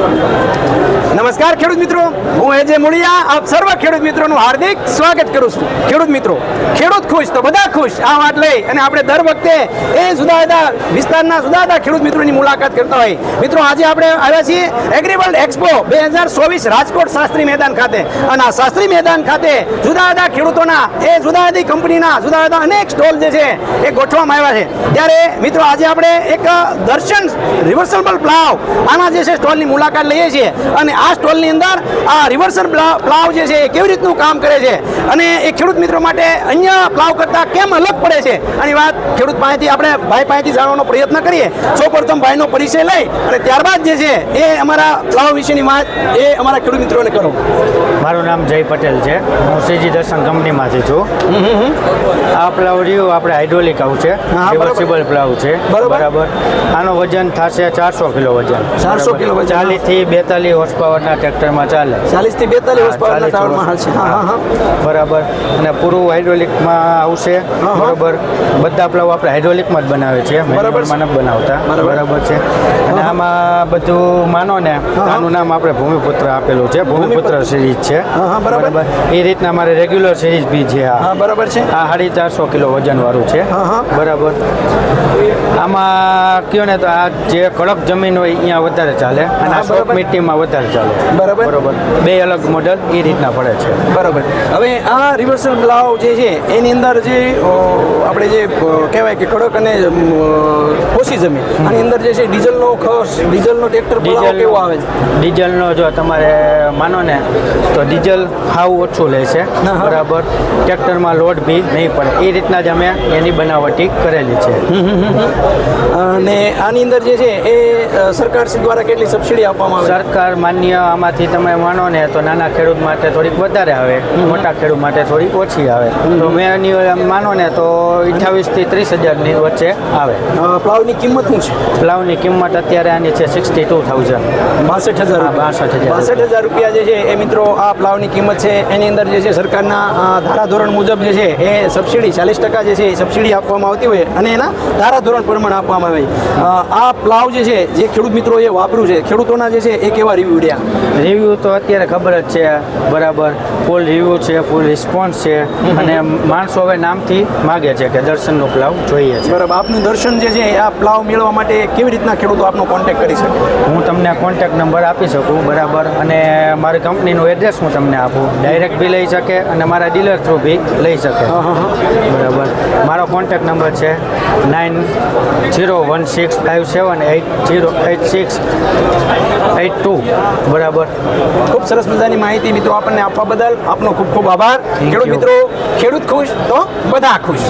નમસ્કાર ખેડૂત મિત્રો, હું એજે મુળિયા આપ સર્વ ખેડૂત મિત્રોનું હાર્દિક સ્વાગત કરું છું. ખેડૂત મિત્રો, ખેડૂત ખુશ તો બધા ખુશ, આ વાત લઈ અને આપણે દર વખતે એ જુદા જુદા વિસ્તારના જુદા જુદા ખેડૂત મિત્રોની મુલાકાત કરતા હોય. મિત્રો, આજે આપણે આવ્યા છીએ એગ્રીવર્લ્ડ એક્સપો 2024 રાજકોટ શાસ્ત્રી મેદાન ખાતે. અને આ શાસ્ત્રી મેદાન ખાતે જુદા જુદા ખેડૂતોના એ જુદા જુદી કંપનીના જુદા જુદા અનેક સ્ટોલ જે છે એ ગોઠવવામાં આવ્યા છે. ત્યારે મિત્રો, આજે આપણે એક દર્શન રિવર્સેબલ પ્લાવ આના જે છે સ્ટોલની મુલાકાત લઈએ છીએ. અને આ સ્ટોલની અંદર આ રિવર્સલ પ્લાવ જે છે એ કેવી રીતનું કામ કરે છે અને એ ખેડૂત મિત્રો માટે અન્ય પ્લાવ કરતાં કેમ અલગ પડે છે આની વાત ખેડૂત પાસેથી આપણે ભાઈ પાસેથી જાણવાનો પ્રયત્ન કરીએ. સૌપ્રથમ ભાઈનો પરિચય લઈ અને ત્યારબાદ જે છે એ અમારા પ્લાવ વિશેની વાત એ અમારા ખેડૂત મિત્રોને કરો. મારું નામ જય પટેલ છે. હું સીજી દર્શન કંપનીમાંથી છું. આ પ્લાવ રહ્યું આપણે હાઇડ્રોલિક આવું છે, રિવર્સિબલ પ્લાવ છે. બરાબર. આનો વજન થશે 400 કિલો વજન. 400 કિલો વજન. 40 થી 42 હોર્સ પાવરના ટ્રેક્ટરમાં ચાલે. 40 થી 42 હોર્સ પાવરના ટાવરમાં હાલશે. બરાબર. અને પૂરું હાઇડ્રોલિકમાં આવશે. બરાબર. બધા પ્લાવ આપણે હાઇડ્રોલિકમાં જ બનાવે છે, મેન્યુઅલમાં નથી બનાવતા. બરાબર છે. અને આમાં બધું માનો ને, આનું નામ આપણે ભૂમિપુત્ર આપેલું છે. ભૂમિપુત્ર સિરીઝ છે. બરાબર. એ રીતના મારે રેગ્યુલર સિરીઝ બી છે. બરાબર છે. આ 450 કિલો વજન વાળું છે. બરાબર. આમાં કયો ને તો આ જે કડક જમીન હોય અહીંયા વધારે ચાલે અને આ સોફ્ટ મિટ્ટીમાં વધારે ચાલે. બરાબર. બે અલગ મોડલ એ રીતના પડે છે. બરાબર. હવે આ રિવર્સલ પ્લાવ જે છે એની અંદર જે આપણે જે કહેવાય કે કડક અને ઓછી જમીન આની અંદર જે છે ડીઝલનો ટ્રેક્ટર પ્લાવ કેવો આવે છે? ડીઝલનો જો તમારે માનો ને તો ડીઝલ હાવ ઓછું લે છે. બરાબર. ટ્રેક્ટરમાં લોડ બી નહીં પડે એ રીતના જ અમે એની બનાવટી કરેલી છે. અને આની અંદર જે છે એ સરકાર દ્વારા કેટલી સબસિડી આપવામાં આવે? સરકાર માન્ય આમાંથી તમે માનો ને તો નાના ખેડૂત માટે થોડીક વધારે આવે, મોટા ખેડૂત માટે થોડીક ઓછી આવે. તો મેં એની માનો ને તો 28 થી 30,000ની વચ્ચે આવે. પ્લાવની કિંમત શું છે? પ્લાવની કિંમત અત્યારે આની છે 62,000. 62,000 રૂપિયા જે છે એ મિત્રો આ પ્લાવની કિંમત છે. એની અંદર જે છે સરકારના ધારાધોરણ મુજબ જે છે એ સબસિડી 40% જે છે એ સબસિડી આપવામાં આવતી હોય અને એના ધારાધોરણ પ્રમાણે આપવામાં આવે. આ પ્લાવ જે છે જે ખેડૂત મિત્રો એ વાપર્યું છે, ખેડૂતોના જે છે એ કેવા રિવ્યુ રહ્યા? રિવ્યૂ તો અત્યારે ખબર જ છે. બરાબર. ફૂલ રિવ્યૂ છે, ફૂલ રિસ્પોન્સ છે. અને માણસો હવે નામથી માગે છે કે દર્શનનો પ્લાવ જોઈએ છે. બરાબર. આપનું દર્શન જે છે આ પ્લાવ મેળવવા માટે કેવી રીતના ખેડૂતો આપનો કોન્ટેક્ટ કરી શકે? હું તમને કોન્ટેક્ટ નંબર આપી શકું. બરાબર. અને મારી કંપનીનું એડ્રેસ હું તમને આપું. ડાયરેક્ટ બી લઈ શકે અને મારા ડીલર થ્રુ બી લઈ શકે. બરાબર. મારો કોન્ટેક્ટ નંબર છે 901657808682. બરાબર. ખૂબ સરસ મજાની માહિતી મિત્રો આપણને આપવા બદલ આપનો ખૂબ ખૂબ આભાર. ખેડૂત મિત્રો, ખેડૂત ખુશ તો બધા ખુશ.